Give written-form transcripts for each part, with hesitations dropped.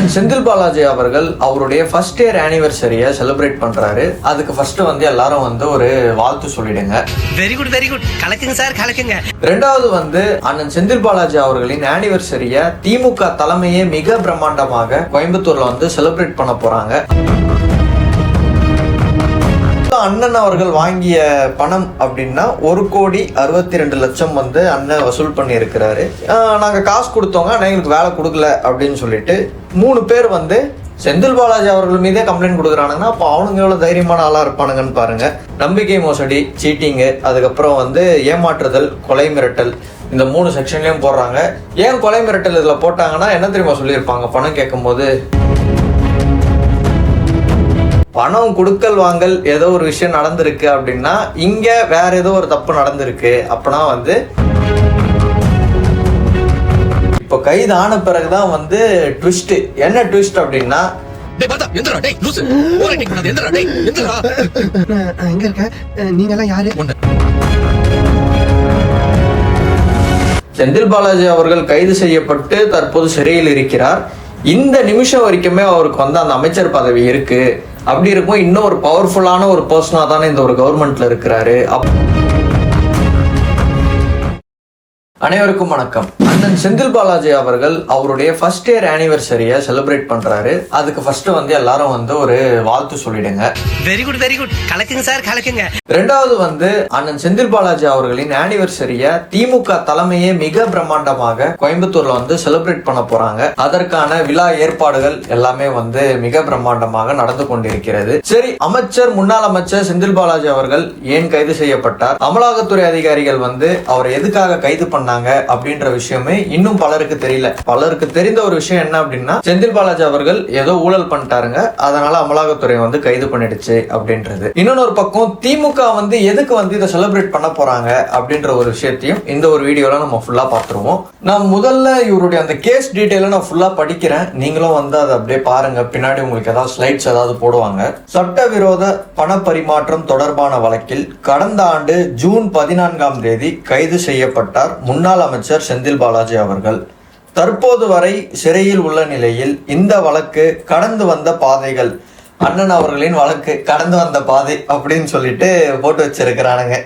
அண்ணன் செந்தில் பாலாஜி அவர்கள் அவருடைய ஃபர்ஸ்ட் இயர் ஆனிவர்சரியை செலிப்ரேட் பண்றாரு. அதுக்கு ஃபர்ஸ்ட் வந்து எல்லாரும் வந்து ஒரு வாழ்த்து சொல்லிடுங்க. வெரி குட் வெரி குட், கலக்குங்க சார் கலக்குங்க. ரெண்டாவது வந்து அண்ணன் செந்தில் பாலாஜி அவர்களின் ஆனிவர்சரியை திமுக தலைமையே மிக பிரம்மாண்டமாக கோயம்புத்தூர்ல வந்து செலிப்ரேட் பண்ண போறாங்க. அண்ணன் அவர்கள் வாங்கிய பணம் அப்படின்னா 1,62,00,000 வந்து அண்ணன் வசூல் பண்ணி இருக்கிறாரு. நாங்க காசு கொடுத்தோங்க, ஆனா எங்களுக்கு வேலை கொடுக்கல அப்படின்னு சொல்லிட்டு 3 பேர் வந்து செந்தில் பாலாஜி அவர்கள் மீதே கம்ப்ளைண்ட் கொடுக்குறானுங்கன்னா அப்போ அவனுங்க எவ்வளவு தைரியமான ஆளா இருப்பானுங்கன்னு பாருங்க. நம்பிக்கை மோசடி, சீட்டிங்கு, அதுக்கப்புறம் வந்து ஏமாற்றுதல், கொலை மிரட்டல், இந்த 3 செக்ஷன்லயும் போடுறாங்க. ஏன் கொலை மிரட்டல் இதுல போட்டாங்கன்னா என்ன தெரியுமா சொல்லியிருப்பாங்க? பணம் கேட்கும் போது பணம் கொடுக்கல் வாங்கல் ஏதோ ஒரு விஷயம் நடந்திருக்கு அப்படின்னா இங்க வேற ஏதோ ஒரு தப்பு நடந்திருக்கு. அப்பனா வந்து இப்போ கைது ஆன பிறகுதான் வந்து ட்விஸ்ட். என்ன ட்விஸ்ட் அப்படின்னா செந்தில் பாலாஜி அவர்கள் கைது செய்யப்பட்டு தற்போது சிறையில் இருக்கிறார். இந்த நிமிஷம் வரைக்குமே அவருக்கு வந்து அந்த அமைச்சர் பதவி இருக்கு. அப்படி இருக்கும் இன்னும் ஒரு பவர்ஃபுல்லான ஒரு பர்சனா தானே இந்த ஒரு கவர்மெண்ட்ல இருக்கிறாரு. அனைவருக்கும் வணக்கம். அண்ணன் செந்தில் பாலாஜி அவர்கள் அவருடைய ஃபர்ஸ்ட் இயர் ஆனிவர்சரியை செலிப்ரேட் பண்றாரு. அதுக்கு ஃபர்ஸ்ட் வந்து எல்லாரும் வந்து ஒரு வாழ்த்து சொல்லிடுங்க. வெரி குட் வெரி குட், கலக்குங்க சார் கலக்குங்க. ரெண்டாவது வந்து அண்ணன் செந்தில் பாலாஜி அவர்களின் ஆனிவர்சரியை திமுக தலைமையே மிக பிரம்மாண்டமாக கோயம்புத்தூர்ல வந்து செலிப்ரேட் பண்ண போறாங்க. அதற்கான விழா ஏற்பாடுகள் எல்லாமே வந்து மிக பிரம்மாண்டமாக நடந்து கொண்டிருக்கிறது. சரி, முன்னாள் அமைச்சர் செந்தில் பாலாஜி அவர்கள் ஏன் கைது செய்யப்பட்டார்? அமலாக்கத்துறை அதிகாரிகள் வந்து அவரை எதுக்காக கைது பண்ணாங்க அப்படின்ற விஷயமே இன்னும் பலருக்கு தெரியல. பலருக்கு தெரிந்த ஒரு விஷயம் என்ன அப்படின்னா செந்தில் பாலாஜி அவர்கள் ஏதோ ஊழல் பண்ணிட்டாருங்க, அதனால அமலாக்கத்துறை வந்து கைது பண்ணிடுச்சு அப்படின்றது. இன்னொரு பக்கம் திமுக வந்து எதுக்கு வந்து இதை செலிப்ரேட் பண்ண போறாங்க அப்படின்ற ஒரு விஷயத்தையும் இந்த ஒரு வீடியோல நம்ம ஃபுல்லா பார்த்துருவோம். நான் முதல்ல இவருடைய அந்த கேஸ் டீடைல நான் ஃபுல்லா படிக்கிறேன், நீங்களும் வந்து அதை அப்படியே பாருங்க. பின்னாடி உங்களுக்கு ஏதாவது ஸ்லைட்ஸ் ஏதாவது போடுவாங்க. சட்டவிரோத பண பரிமாற்றம் தொடர்பான வழக்கில் கடந்த ஆண்டு ஜூன் 14ஆம் தேதி கைது செய்யப்பட்டார் முன்னாள் அமைச்சர் செந்தில் பாலாஜி அவர்கள். தற்போது வரை சிறையில் உள்ள நிலையில் இந்த வழக்கு கடந்து வந்த பாதைகள், அண்ணன் அவர்களின் வழக்கு கடந்து வந்த பாதை அப்படின்னு சொல்லிட்டு போட்டு வச்சிருக்கிறானுங்க.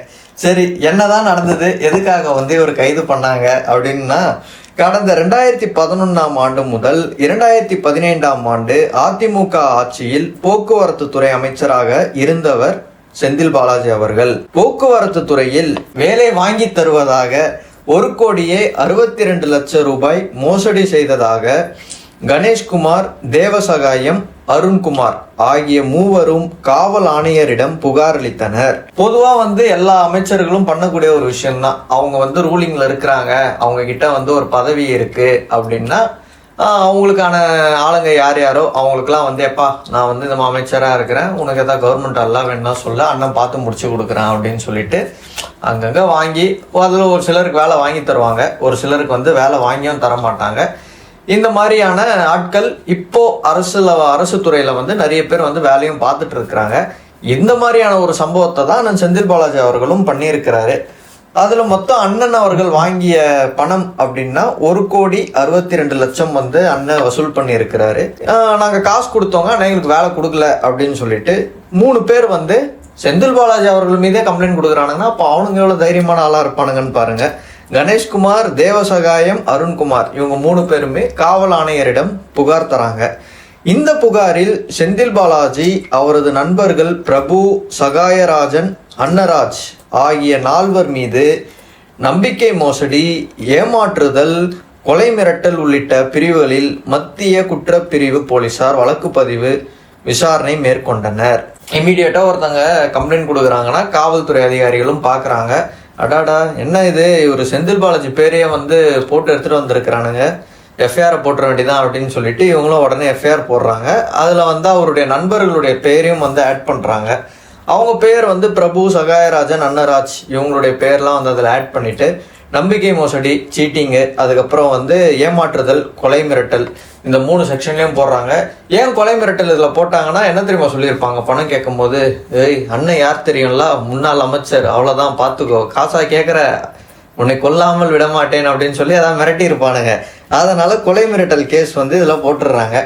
சரி, என்னதான் நடந்தது, எதுக்காக வந்து இவர் கைது பண்ணாங்க அப்படின்னா, கடந்த 2011ஆம் ஆண்டு முதல் 2015ஆம் ஆண்டு அதிமுக ஆட்சியில் போக்குவரத்து துறை அமைச்சராக இருந்தவர் செந்தில் பாலாஜி அவர்கள். போக்குவரத்து துறையில் வேலை வாங்கி தருவதாக 1,62,00,000 ரூபாய் மோசடி செய்ததாக கணேஷ்குமார், தேவசகாயம், அருண்குமார் ஆகிய மூவரும் காவல் ஆணையரிடம் புகார் அளித்தனர். பொதுவா வந்து எல்லா அமைச்சர்களும் பண்ணக்கூடிய ஒரு விஷயம் தான். அவங்க வந்து ரூலிங்ல இருக்கிறாங்க, அவங்க கிட்ட வந்து ஒரு பதவி இருக்கு அப்படின்னா அவங்களுக்கான ஆளுங்க யார் யாரோ அவங்களுக்குலாம் வந்து எப்பா நான் வந்து இந்த அமைச்சராக இருக்கிறேன், உனக்கு எதாவது கவர்மெண்ட் எல்லாம் வேணும்னா சொல்ல, அண்ணன் பார்த்து முடிச்சு கொடுக்குறேன் அப்படின்னு சொல்லிட்டு அங்கங்கே வாங்கி அதில் ஒரு சிலருக்கு வேலை வாங்கி தருவாங்க, ஒரு சிலருக்கு வந்து வேலை வாங்கியும் தர மாட்டாங்க. இந்த மாதிரியான ஆட்கள் இப்போ அரசு துறையில வந்து நிறைய பேர் வந்து வேலையும் பார்த்துட்டு இருக்கிறாங்க. இந்த மாதிரியான ஒரு சம்பவத்தை தான் நான் செந்தில் பாலாஜி அவர்களும் பண்ணியிருக்கிறாரு. அதுல மொத்தம் அண்ணன் அவர்கள் வாங்கிய பணம் அப்படின்னா 1,62,00,000 வந்து அண்ணன் வசூல் பண்ணி இருக்கிறாரு. நாங்க காசு கொடுத்தோங்க, ஆனா எங்களுக்கு வேலை கொடுக்கல அப்படின்னு சொல்லிட்டு 3 பேர் வந்து செந்தில் பாலாஜி அவர்கள் மீதே கம்ப்ளைண்ட் கொடுக்குறானுங்கன்னா அப்போ அவனுங்க எவ்வளவு தைரியமான ஆளா இருப்பானுங்கன்னு பாருங்க. கணேஷ்குமார், தேவசகாயம், அருண்குமார் இவங்க 3 பேருமே காவல் ஆணையரிடம் புகார் தராங்க. இந்த புகாரில் செந்தில் பாலாஜி, அவரது நண்பர்கள் பிரபு, சகாயராஜன், அன்னராஜ் ஆகிய 4 மீது நம்பிக்கை மோசடி, ஏமாற்றுதல், கொலை மிரட்டல் உள்ளிட்ட பிரிவுகளில் மத்திய குற்றப்பிரிவு போலீசார் வழக்கு பதிவு விசாரணை மேற்கொண்டனர். இமீடியட்டா ஒருத்தங்க கம்ப்ளைண்ட் கொடுக்குறாங்கன்னா காவல்துறை அதிகாரிகளும் பார்க்குறாங்க, அடாடா என்ன இது, இவர் செந்தில் பாலாஜி பேரையே வந்து போட்டு எடுத்துட்டு வந்திருக்கிறானுங்க, எஃப்ஐஆரை போட்டுற வேண்டியதான் அப்படின்னு சொல்லிட்டு இவங்களும் உடனே எஃப்ஐஆர் போடுறாங்க. அதில் வந்து அவருடைய நண்பர்களுடைய பேரையும் வந்து ஆட் பண்ணுறாங்க. அவங்க பேர் வந்து பிரபு, சகாயராஜன், அன்னராஜ் இவங்களுடைய பேர்லாம் வந்து அதில் ஆட் பண்ணிட்டு நம்பிக்கை மோசடி, சீட்டிங்கு, அதுக்கப்புறம் வந்து ஏமாற்றுதல், கொலை மிரட்டல் இந்த 3 செக்ஷன்லயும் போடுறாங்க. ஏன் கொலை மிரட்டல் இதுல போட்டாங்கன்னா என்ன தெரியுமா சொல்லியிருப்பாங்க? பணம் கேட்கும் போது, ஏய் அண்ணன் யார் தெரியும்ல, முன்னாள் அமைச்சர், அவ்வளவுதான் பாத்துக்கோ, காசா கேட்குற, உன்னை கொல்லாமல் விட மாட்டேன் அப்படின்னு சொல்லி அதான் மிரட்டி இருப்பானுங்க. அதனால கொலை மிரட்டல் கேஸ் வந்து இதுல போட்டுடுறாங்க.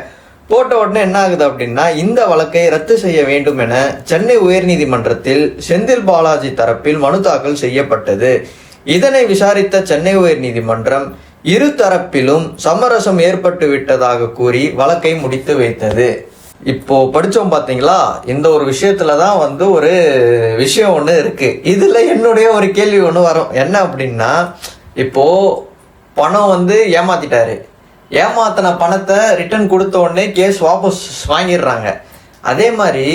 போட்ட உடனே என்ன ஆகுது அப்படின்னா இந்த வழக்கை ரத்து செய்ய வேண்டும் என சென்னை உயர்நீதிமன்றத்தில் செந்தில் பாலாஜி தரப்பில் மனு தாக்கல் செய்யப்பட்டது. இதனை விசாரித்த சென்னை உயர்நீதிமன்றம் இரு தரப்பிலும் சமரசம் ஏற்பட்டு விட்டதாக கூறி வழக்கை முடித்து வைத்தது. இப்போ படிச்சோம் பாத்தீங்களா, இந்த ஒரு விஷயத்துல தான் வந்து ஒரு விஷயம் ஒன்று இருக்கு. இதுல என்னுடைய ஒரு கேள்வி ஒன்று வரும். என்ன அப்படின்னா, இப்போ பணம் வந்து ஏமாத்திட்டாரு, ஏமாத்தின பணத்தை ரிட்டர்ன் கொடுத்த உடனே கேஸ் வாபஸ் வாங்கிடுறாங்க. அதே மாதிரி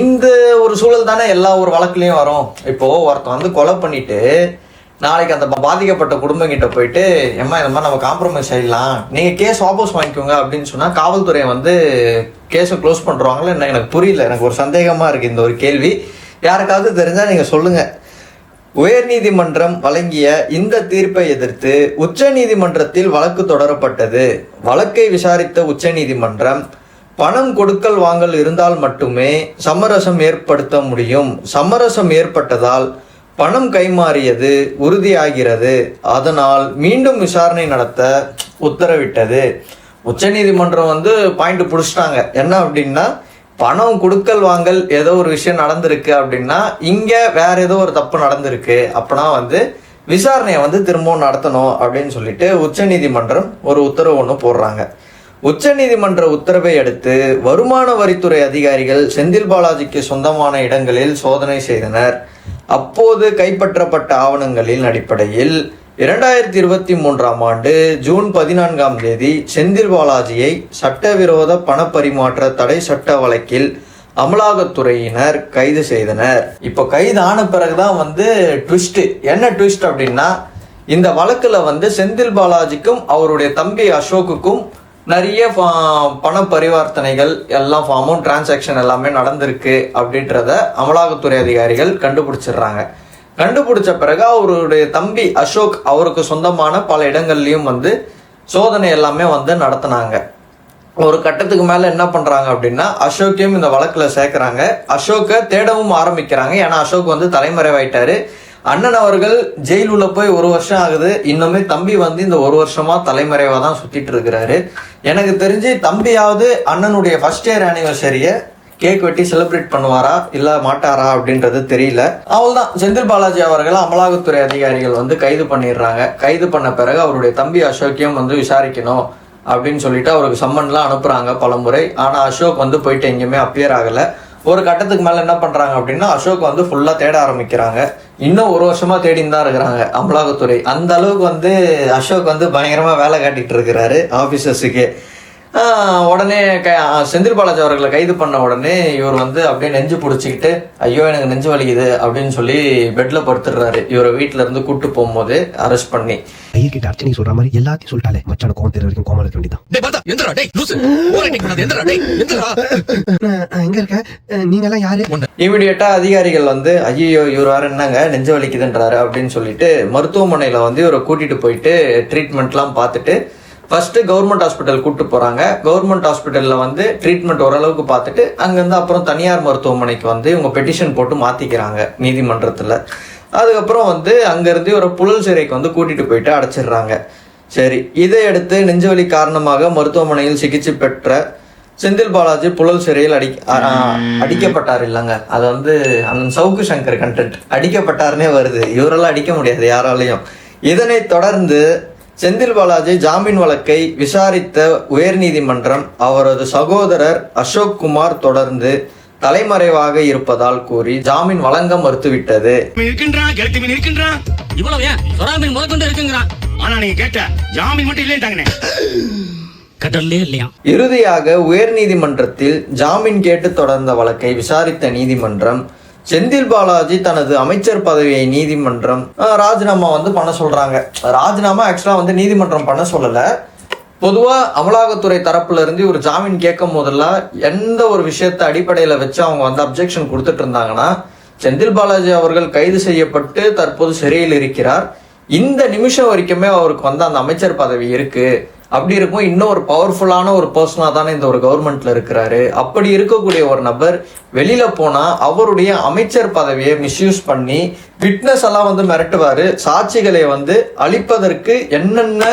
இந்த ஒரு சூழல் தானே எல்லா ஒரு வழக்குலையும் வரும். இப்போ ஒருத்தன் வந்து கொலை பண்ணிட்டு நாளைக்கு அந்த பாதிக்கப்பட்ட குடும்பம் கிட்ட போயிட்டு ஏம்மா இந்த மாதிரி நம்ம காம்ப்ரமைஸ் ஆகிடலாம், நீங்கள் கேஸ் வாபஸ் வாங்கிக்கோங்க அப்படின்னு சொன்னால் காவல்துறை வந்து கேஸை க்ளோஸ் பண்ணுறாங்களோ என்ன எனக்கு புரியல. எனக்கு ஒரு சந்தேகமாக இருக்குது இந்த ஒரு கேள்வி. யாருக்காவது தெரிஞ்சால் நீங்கள் சொல்லுங்கள். உயர்நீதிமன்றம் வழங்கிய இந்த தீர்ப்பை எதிர்த்து உச்ச நீதிமன்றத்தில் வழக்கு தொடரப்பட்டது. வழக்கை விசாரித்த உச்ச நீதிமன்றம் பணம் கொடுக்கல் வாங்கல் இருந்தால் மட்டுமே சமரசம் ஏற்படுத்த முடியும், சமரசம் ஏற்பட்டதால் பணம் கைமாறியது உறுதியாகிறது, அதனால் மீண்டும் விசாரணை நடத்த உத்தரவிட்டது. உச்ச நீதிமன்றம் வந்து பாயிண்ட் பிடிச்சிட்டாங்க. என்ன அப்படின்னா, பணம் கொடுக்கல் வாங்கல் ஏதோ ஒரு விஷயம் நடந்திருக்கு அப்படின்னா இங்கே வேற ஏதோ ஒரு தப்பு நடந்திருக்கு, அப்படின்னா வந்து விசாரணையை வந்து திரும்பவும் நடத்தணும் அப்படின்னு சொல்லிட்டு உச்ச நீதிமன்றம் ஒரு உத்தரவு ஒன்று போடுறாங்க. உச்ச நீதிமன்ற உத்தரவை அடுத்து வருமான வரித்துறை அதிகாரிகள் செந்தில் பாலாஜிக்கு சொந்தமான இடங்களில் சோதனை செய்தனர். அப்போது கைப்பற்றப்பட்ட ஆவணங்களின் அடிப்படையில் 2023ஆம் ஆண்டு ஜூன் 14ஆம் தேதி செந்தில் பாலாஜியை சட்டவிரோத பணப்பரிமாற்ற தடை சட்ட வழக்கில் அமலாக்கத்துறையினர் கைது செய்தனர். இப்போ கைது ஆன பிறகுதான் வந்து ட்விஸ்ட். என்ன ட்விஸ்ட் அப்படின்னா, இந்த வழக்குல வந்து செந்தில் பாலாஜிக்கும் அவருடைய தம்பி அசோக்குக்கும் நிறைய பண பரிவர்த்தனைகள் எல்லாம் அமௌண்ட் டிரான்சாக்ஷன் எல்லாமே நடந்திருக்கு அப்படின்றத அமலாக்கத்துறை அதிகாரிகள் கண்டுபிடிச்சிடுறாங்க. கண்டுபிடிச்ச பிறகு அவருடைய தம்பி அசோக் அவருக்கு சொந்தமான பல இடங்கள்லையும் வந்து சோதனை எல்லாமே வந்து நடத்தினாங்க. ஒரு கட்டத்துக்கு மேலே என்ன பண்ணுறாங்க அப்படின்னா, அசோக்கையும் இந்த வழக்கில் சேர்க்குறாங்க. அசோக்கை தேடவும் ஆரம்பிக்கிறாங்க. ஏன்னா அசோக் வந்து தலைமறைவாயிட்டாரு. அண்ணன் அவர்கள் ஜெயில் உள்ள போய் 1 வருஷம் ஆகுது. இன்னுமே தம்பி வந்து இந்த 1 வருஷமா தலைமறைவாக தான் சுற்றிட்டு இருக்கிறாரு. எனக்கு தெரிஞ்சு தம்பியாவது அண்ணனுடைய ஃபர்ஸ்ட் இயர் ஆனிவர்சரியை கேக் வெட்டி செலிப்ரேட் பண்ணுவாரா இல்ல மாட்டாரா அப்படின்றது தெரியல. அவள்தான் செந்தில் பாலாஜி அவர்கள் அமலாக்கத்துறை அதிகாரிகள் வந்து கைது பண்ணிடுறாங்க. கைது பண்ண பிறகு அவருடைய தம்பி அசோக்கையும் வந்து விசாரிக்கணும் அப்படின்னு சொல்லிட்டு அவருக்கு சம்மன்லாம் அனுப்புறாங்க பல முறை. ஆனா அசோக் வந்து போயிட்டு எங்கேயுமே அப்பியர் ஆகல. ஒரு கட்டத்துக்கு மேல என்ன பண்றாங்க அப்படின்னா, அசோக் வந்து ஃபுல்லா தேட ஆரம்பிக்கிறாங்க. இன்னும் 1 வருஷமா தேடின்னு தான் இருக்கிறாங்க அமலாக்கத்துறை. அந்த அளவுக்கு வந்து அசோக் வந்து பயங்கரமா வேலை காட்டிட்டு இருக்கிறாரு ஆபீசர்ஸுக்கு. உடனே செந்தில் பாலாஜி அவர்களை கைது பண்ண உடனே இவர் வந்து அப்படியே நெஞ்சு பிடிச்சிக்கிட்டு ஐயோ எனக்கு நெஞ்சு வலிக்குது அப்படின்னு சொல்லி பெட்ல படுத்துடுறாரு. இவரை வீட்டுல இருந்து கூட்டு போகும்போது அரெஸ்ட் பண்ணி ஐயர்கிட்ட அர்ச்சனை சொல்ற மாதிரி எல்லாத்தையும் சொல்லிட்டாலே மச்சான கோவம் தெரிய வரைக்கும் கோவம் இருக்க வேண்டியதான். எங்க இருக்க நீங்க எல்லாம் யாரு? இமிடியேட்டா அதிகாரிகள் வந்து ஐயோ இவர் வேற என்னங்க நெஞ்சு வலிக்குதுன்றாரு அப்படின்னு சொல்லிட்டு மருத்துவமனையில வந்து இவரை கூட்டிட்டு போயிட்டு ட்ரீட்மெண்ட்லாம் பார்த்துட்டு ஃபர்ஸ்ட் கவர்மெண்ட் ஹாஸ்பிட்டல் கூப்பிட்டு போறாங்க. கவர்மெண்ட் ஹாஸ்பிட்டல்ல வந்து ட்ரீட்மெண்ட் ஓரளவுக்கு பார்த்துட்டு அங்கிருந்து அப்புறம் தனியார் மருத்துவமனைக்கு வந்து இவங்க பெட்டிஷன் போட்டு மாத்திக்கிறாங்க நீதிமன்றத்துல. அதுக்கப்புறம் வந்து அங்கிருந்து ஒரு புழல் சிறைக்கு வந்து கூட்டிட்டு போயிட்டு அடைச்சிடுறாங்க. சரி, இதை அடுத்து நெஞ்சுவலி காரணமாக மருத்துவமனையில் சிகிச்சை பெற்ற செந்தில் பாலாஜி புழல் சிறையில் அடிக்கப்பட்டார். இல்லைங்க, அது வந்து அந்த சவுக்கு சங்கர் கண்டென்ட் அடிக்கப்பட்டாருன்னே வருது. இவரெல்லாம் அடிக்க முடியாது யாராலையும். இதனை தொடர்ந்து செந்தில் பாலாஜி ஜாமீன் வழக்கை விசாரித்த உயர்நீதிமன்றம் அவரது சகோதரர் அசோக் குமார் தொடர்ந்து தலைமறைவாக இருப்பதால் கூறி ஜாமீன் வழங்க மறுத்துவிட்டது. இறுதியாக உயர்நீதிமன்றத்தில் ஜாமீன் கேட்டு தொடர்ந்த வழக்கை விசாரித்த நீதிமன்றம் செந்தில் பாலாஜி தனது அமைச்சர் பதவியை நீதிமன்றம் ராஜினாமா வந்து பண்ண சொல்றாங்க. ராஜினாமா ஆக்சுவலா வந்து நீதிமன்றம் பண்ண சொல்லல. பொதுவா அமலாக்கத்துறை தரப்புல இருந்து ஒரு ஜாமீன் கேட்கும் போதெல்லாம் எந்த ஒரு விஷயத்தை அடிப்படையில வச்சு அவங்க வந்து அப்ஜெக்ஷன் கொடுத்துட்டு இருந்தாங்கன்னா, செந்தில் பாலாஜி அவர்கள் கைது செய்யப்பட்டு தற்போது சிறையில் இருக்கிறார், இந்த நிமிஷம் வரைக்குமே அவருக்கு வந்து அந்த அமைச்சர் பதவி இருக்கு, அப்படி இருக்கும் இன்னும் ஒரு பவர்ஃபுல்லான ஒரு பர்சனா தானே இந்த ஒரு கவர்மெண்ட்ல இருக்கிறாரு, அப்படி இருக்கக்கூடிய ஒரு நபர் வெளியில போனா அவருடைய அமைச்சர் பதவியை மிஸ்யூஸ் பண்ணி விட்னஸ் எல்லாம் வந்து மிரட்டுவாரு, சாட்சிகளை வந்து அழிப்பதற்கு என்னென்ன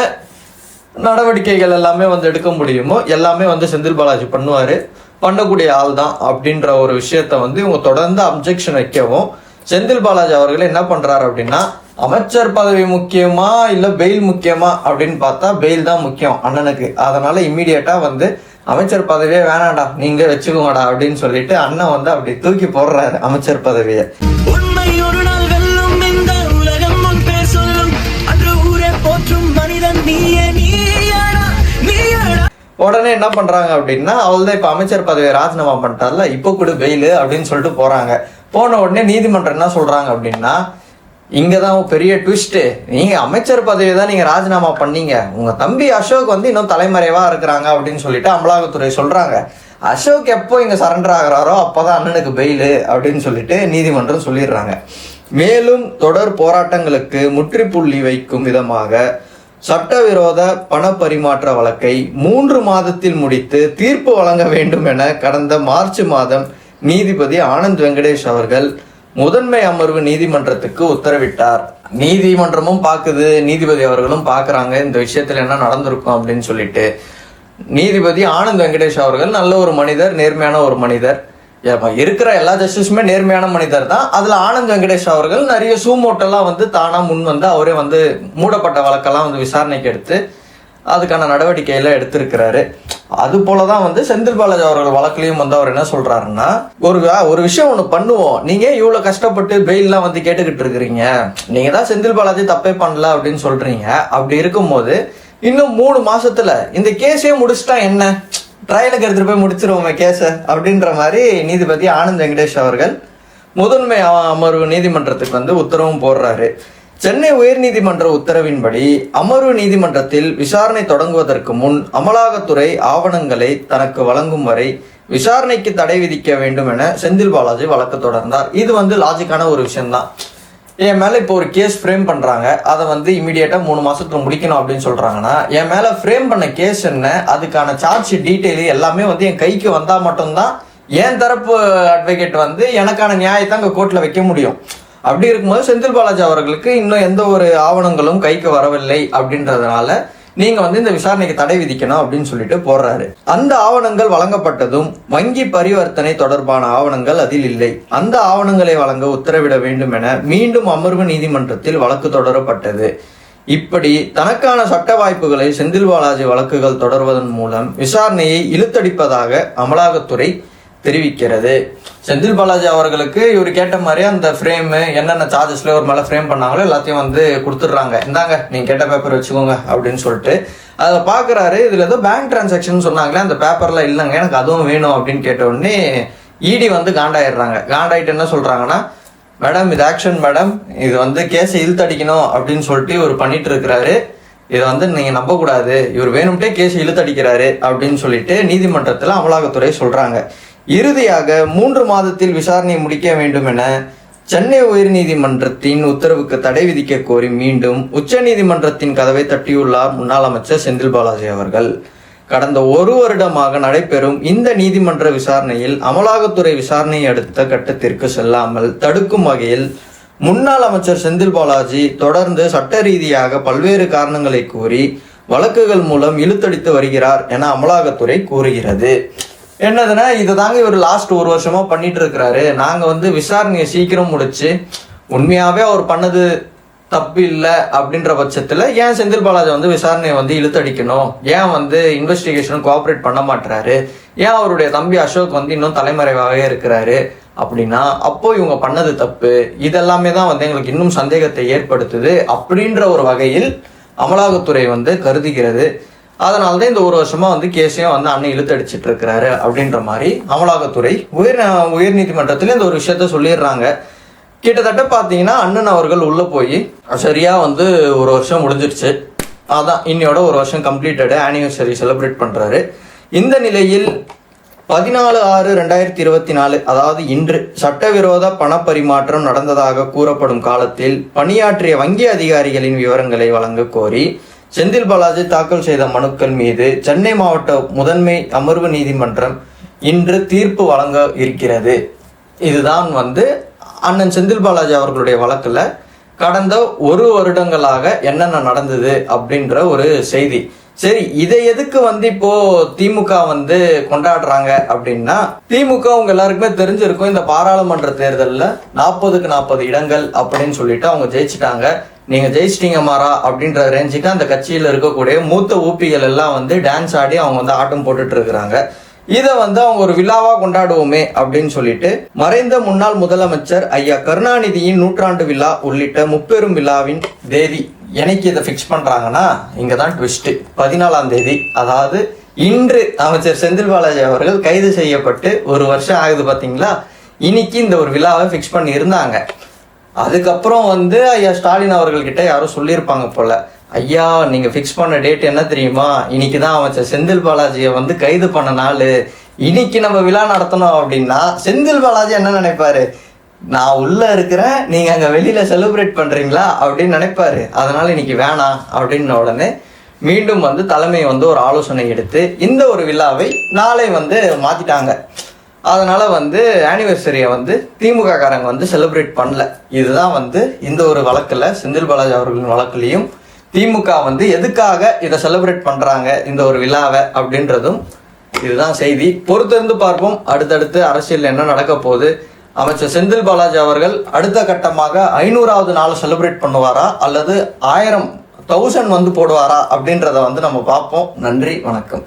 நடவடிக்கைகள் எல்லாமே வந்து எடுக்க முடியுமோ எல்லாமே வந்து செந்தில் பாலாஜி பண்ணுவார், பண்ணக்கூடிய ஆள் தான் அப்படின்ற ஒரு விஷயத்த வந்து இவங்க தொடர்ந்து அப்ஜெக்ஷன் வைக்கவும் செந்தில் பாலாஜி அவர்கள் என்ன பண்ணுறாரு அப்படின்னா, அமைச்சர் பதவி முக்கியமா இல்லை பெயில் முக்கியமா அப்படின்னு பார்த்தா பெயில் தான் முக்கியம் அண்ணனுக்கு. அதனால இம்மீடியட்டாக வந்து அமைச்சர் பதவியே வேணாண்டா நீங்களே வச்சுக்கோங்கடா அப்படின்னு சொல்லிட்டு அண்ணன் வந்து அப்படி தூக்கி போடுறாரு அமைச்சர் பதவியை. உண்மை ஒரு நாள் வெல்லும், இந்த உலகம் முன் பேர் சொல்லும், அன்று ஊரே போற்றும் மனிதன் நீயே நீயாடா நீயாடா. உடனே என்ன பண்றாங்க அப்படின்னா, அவள்தான் இப்ப அமைச்சர் பதவியை ராஜினாமா பண்ணிட்டார்ல, இப்போ கூட பெயில் அப்படின்னு சொல்லிட்டு போறாங்க. போன உடனே நீதிமன்றம் என்ன சொல்றாங்க அப்படின்னா, இங்கதான் பெரிய ட்விஸ்ட், நீங்க அமைச்சர் பதவியை தான் நீங்க ராஜினாமா பண்ணீங்க, உங்க தம்பி அசோக் வந்து இன்னும் தலைமறைவா இருக்கிறாங்க அப்படின்னு சொல்லிட்டு அமலாக்கத்துறை சொல்றாங்க. அசோக் எப்போ இங்க சரண்டர் ஆகிறாரோ அப்பதான் அண்ணனுக்கு பெயில் அப்படின்னு சொல்லிட்டு நீதிமன்றம் சொல்லிடுறாங்க. மேலும் தொடர் போராட்டங்களுக்கு முற்றுப்புள்ளி வைக்கும் விதமாக சட்டவிரோத பண பரிமாற்ற வழக்கை 3 மாதத்தில் முடித்து தீர்ப்பு வழங்க வேண்டும் என கடந்த மார்ச் மாதம் நீதிபதி ஆனந்த் வெங்கடேஷ் அவர்கள் முதன்மை அமர்வு நீதிமன்றத்துக்கு உத்தரவிட்டார். நீதிமன்றமும் பார்க்குது, நீதிபதி அவர்களும் பார்க்குறாங்க இந்த விஷயத்துல என்ன நடந்திருக்கும் அப்படின்னு சொல்லிட்டு. நீதிபதி ஆனந்த் வெங்கடேஷ் அவர்கள் நல்ல ஒரு மனிதர், நேர்மையான ஒரு மனிதர். இருக்கிற எல்லா ஜஸ்டிஸுமே நேர்மையான மனிதர் தான். அதுல ஆனந்த் வெங்கடேஷ் அவர்கள் நிறைய சூமோட்டெல்லாம் வந்து தானா முன் வந்து அவரே வந்து மூடப்பட்ட வழக்கெல்லாம் வந்து விசாரணைக்கு எடுத்து அதுக்கான நடவடிக்கையெல்லாம் எடுத்திருக்கிறாரு. அது போலதான் வந்து செந்தில் பாலாஜி அவர்கள் வழக்குலையும் வந்து அவர் என்ன சொல்றாருன்னா, ஒரு விஷயம் ஒண்ணு பண்ணுவோம், நீங்க இவ்வளவு கஷ்டப்பட்டு பெயில்லாம் வந்து கேட்டுக்கிட்டு இருக்கிறீங்க, நீங்க தான் செந்தில் பாலாஜி தப்பே பண்ணல அப்படின்னு சொல்றீங்க. அப்படி இருக்கும்போது இன்னும் 3 மாசத்துல இந்த கேஸே முடிச்சுட்டா என்ன, ட்ரையலுக்கு எடுத்துட்டு போய் முடிச்சிருவோமே கேஸை அப்படின்ற மாதிரி நீதிபதி ஆனந்த் வெங்கடேஷ் அவர்கள் முதன்மை அமர்வு நீதிமன்றத்துக்கு வந்து உத்தரவும் போடுறாரு. சென்னை உயர்நீதிமன்ற உத்தரவின்படி அமர்வு நீதிமன்றத்தில் விசாரணை தொடங்குவதற்கு முன் அமலாக்கத்துறை ஆவணங்களை தனக்கு வழங்கும் வரை விசாரணைக்கு தடை விதிக்க வேண்டும் என செந்தில் பாலாஜி வழக்கு தொடர்ந்தார். இது வந்து லாஜிக்கான ஒரு விஷயம்தான். என் மேலே இப்போ ஒரு கேஸ் ஃப்ரேம் பண்ணுறாங்க, அதை வந்து இமீடியட்டாக 3 மாதத்துல முடிக்கணும் அப்படின்னு சொல்கிறாங்கன்னா, என் மேலே ஃப்ரேம் பண்ண கேஸ் என்ன, அதுக்கான சார்ஜ் ஷீட் டீட்டெயிலு எல்லாமே வந்து என் கைக்கு வந்தால் மட்டும்தான் என் தரப்பு அட்வொகேட் வந்து எனக்கான நியாயத்தை அங்கே கோர்ட்டில் வைக்க முடியும். அப்படி இருக்கும்போது செந்தில் பாலாஜி அவர்களுக்கு இன்னும் எந்த ஒரு ஆவணங்களும் கைக்கு வரவில்லை அப்படின்றதுனால நீங்கள் வந்து இந்த விசாரணைக்கு தடை விதிக்கணும் அப்படின்னு சொல்லிட்டு போடுறாரு. அந்த ஆவணங்கள் வழங்கப்பட்டதும் வங்கி பரிவர்த்தனை தொடர்பான ஆவணங்கள் அதில் இல்லை. அந்த ஆவணங்களை வழங்க உத்தரவிட வேண்டும் என மீண்டும் அமர்வு நீதிமன்றத்தில் வழக்கு தொடரப்பட்டது. இப்படி தனக்கான சட்ட வாய்ப்புகளை செந்தில் பாலாஜி வழக்குகள் தொடர்வதன் மூலம் விசாரணையை இழுத்தடிப்பதாக அமலாக்கத்துறை தெரிவிக்கிறது. செந்தில் பாலாஜி அவர்களுக்கு இவர் கேட்ட மாதிரி அந்த ஃப்ரேமு என்னென்ன சார்ஜஸ்ல ஒரு மேலே ஃப்ரேம் பண்ணாங்களோ எல்லாத்தையும் வந்து கொடுத்துட்றாங்க. இந்தாங்க நீங்கள் கேட்ட பேப்பர் வச்சுக்கோங்க அப்படின்னு சொல்லிட்டு அதை பார்க்குறாரு. இதில் ஏதோ பேங்க் டிரான்சாக்ஷன் சொன்னாங்களே, அந்த பேப்பர்லாம் இல்லைங்க, எனக்கு அதுவும் வேணும் அப்படின்னு கேட்ட உடனே இடி வந்து காண்டாயிடுறாங்க. காண்டாயிட்டு என்ன சொல்கிறாங்கன்னா, மேடம் இது ஆக்ஷன் மேடம், இது வந்து கேஸை இழுத்தடிக்கணும் அப்படின்னு சொல்லிட்டு இவர் பண்ணிட்டு இருக்கிறாரு, இதை வந்து நீங்கள் நம்பக்கூடாது, இவர் வேணும்ட்டே கேஸை இழுத்தடிக்கிறாரு அப்படின்னு சொல்லிட்டு நீதிமன்றத்தில் அமலாக்கத்துறை சொல்கிறாங்க. இறுதியாக 3 மாதத்தில் விசாரணை முடிக்க வேண்டும் என சென்னை உயர்நீதிமன்றத்தின் உத்தரவுக்கு தடை விதிக்க கோரி மீண்டும் உச்சநீதிமன்றத்தின் கதவை தட்டியுள்ளார் முன்னாள் அமைச்சர் செந்தில் பாலாஜி அவர்கள். கடந்த 1 வருடமாக நடைபெறும் இந்த நீதிமன்ற விசாரணையில் அமலாக்கத்துறை விசாரணையை அடுத்த கட்டத்திற்கு செல்லாமல் தடுக்கும் வகையில் முன்னாள் அமைச்சர் செந்தில் பாலாஜி தொடர்ந்து சட்ட ரீதியாக பல்வேறு காரணங்களை கூறி வழக்குகள் மூலம் இழுத்தடித்து வருகிறார் என அமலாக்கத்துறை கூறுகிறது. என்னதுன்னா, இதை தாங்க இவர் லாஸ்ட் 1 வருஷமா பண்ணிட்டு இருக்கிறாரு. நாங்கள் வந்து விசாரணையை சீக்கிரம் முடிச்சு உண்மையாகவே அவர் பண்ணது தப்பு இல்லை அப்படின்ற பட்சத்தில் ஏன் செந்தில் பாலாஜி வந்து விசாரணையை வந்து இழுத்தடிக்கணும், ஏன் வந்து இன்வெஸ்டிகேஷன் கோஆப்ரேட் பண்ண மாட்டுறாரு, ஏன் அவருடைய தம்பி அசோக் வந்து இன்னும் தலைமறைவாகவே இருக்கிறாரு அப்படின்னா, அப்போ இவங்க பண்ணது தப்பு, இதெல்லாமே தான் வந்து எங்களுக்கு இன்னும் சந்தேகத்தை ஏற்படுத்துது அப்படின்ற ஒரு வகையில் அமலாக்கத்துறை வந்து கருதுகிறது. அதனால தான் இந்த 1 வருஷமா வந்து கேஸையும் வந்து அண்ணன் இழுத்தடிச்சிட்டு இருக்கிறாரு அப்படின்ற மாதிரி அமலாக்கத்துறை உயர்நீதிமன்றத்தில் இந்த ஒரு விஷயத்த சொல்லிடுறாங்க. கிட்டத்தட்ட பார்த்தீங்கன்னா அண்ணன் அவர்கள் உள்ள போய் சரியா வந்து 1 வருஷம் முடிஞ்சிருச்சு. அதான் இன்னையோட 1 வருஷம் கம்ப்ளீட்டடு, ஆனிவர்சரி செலிப்ரேட் பண்றாரு. இந்த நிலையில் 14/6/2024 அதாவது இன்று சட்டவிரோத பணப்பரிமாற்றம் நடந்ததாக கூறப்படும் காலத்தில் பணியாற்றிய வங்கி அதிகாரிகளின் விவரங்களை வழங்க கோரி செந்தில் பாலாஜி தாக்கல் செய்த மனுக்கள் மீது சென்னை மாவட்ட முதன்மை அமர்வு நீதிமன்றம் இன்று தீர்ப்பு வழங்க இருக்கிறது. இதுதான் வந்து அண்ணன் செந்தில் பாலாஜி அவர்களுடைய வழக்கில் கடந்த 1 வருடங்களாக என்னென்ன நடந்தது அப்படின்ற ஒரு செய்தி. சரி, இதை எதுக்கு வந்து இப்போ திமுக வந்து கொண்டாடுறாங்க அப்படின்னா, திமுக உங்க எல்லாருக்குமே தெரிஞ்சிருக்கும், இந்த பாராளுமன்ற தேர்தலில் 40க்கு 40 இடங்கள் அப்படின்னு சொல்லிட்டு அவங்க ஜெயிச்சிட்டாங்க. நீங்க ஜெயிச்சிட்டீங்க மாறா அப்படின்ற ரேஞ்சுக்கு அந்த கட்சியில் இருக்கக்கூடிய மூத்த ஊப்பிகள் எல்லாம் வந்து டான்ஸ் ஆடி அவங்க வந்து ஆட்டம் போட்டுட்டு இருக்கிறாங்க. இதை வந்து அவங்க ஒரு விழாவா கொண்டாடுவோமே அப்படின்னு சொல்லிட்டு மறைந்த முன்னாள் முதலமைச்சர் ஐயா கருணாநிதியின் 100ஆண்டு விழா உள்ளிட்ட முப்பெரும் விழாவின் தேதி என்னைக்கு இதை ஃபிக்ஸ் பண்றாங்கன்னா, இங்க தான் ட்விஸ்ட். 14ஆம் தேதி, அதாவது இன்று அமைச்சர் செந்தில் பாலாஜி அவர்கள் கைது செய்யப்பட்டு 1 வருஷம் ஆகுது பாத்தீங்களா. இன்னைக்கு இந்த ஒரு விழாவை ஃபிக்ஸ் பண்ணி இருந்தாங்க. அதுக்கப்புறம் வந்து ஐயா ஸ்டாலின் அவர்கள்கிட்ட யாரும் சொல்லியிருப்பாங்க போல, ஐயா நீங்க ஃபிக்ஸ் பண்ண டேட் என்ன தெரியுமா, இன்னைக்கு தான் அமைச்சர் செந்தில் பாலாஜியை வந்து கைது பண்ண நாள், இன்னைக்கு நம்ம விழா நடத்தணும் அப்படின்னா செந்தில் பாலாஜி என்ன நினைப்பாரு, நான் உள்ள இருக்கிறேன், நீங்க அங்க வெளியில செலிப்ரேட் பண்றீங்களா அப்படின்னு நினைப்பாரு. அதனால இன்னைக்கு வேணாம் அப்படின்ன உடனே மீண்டும் வந்து தலைமை வந்து ஒரு ஆலோசனை எடுத்து இந்த ஒரு விழாவை நாளை வந்து மாத்திட்டாங்க. அதனால வந்து ஆனிவர்சரியை வந்து திமுக காரங்க வந்து செலிப்ரேட் பண்ணல. இதுதான் வந்து இந்த ஒரு வழக்குல, செந்தில் பாலாஜி அவர்களின் வழக்குலையும் திமுக வந்து எதுக்காக இதை செலிப்ரேட் பண்றாங்க இந்த ஒரு விழாவை அப்படின்றதும் இதுதான் செய்தி. பொறுத்திருந்து பார்ப்போம் அடுத்தடுத்து அரசியல் என்ன நடக்க போகுது. அமைச்சர் செந்தில் பாலாஜி அவர்கள் அடுத்த கட்டமாக 500வது நாள் செலிப்ரேட் பண்ணுவாரா அல்லது 1000 வந்து போடுவாரா அப்படின்றத வந்து நம்ம பார்ப்போம். நன்றி, வணக்கம்.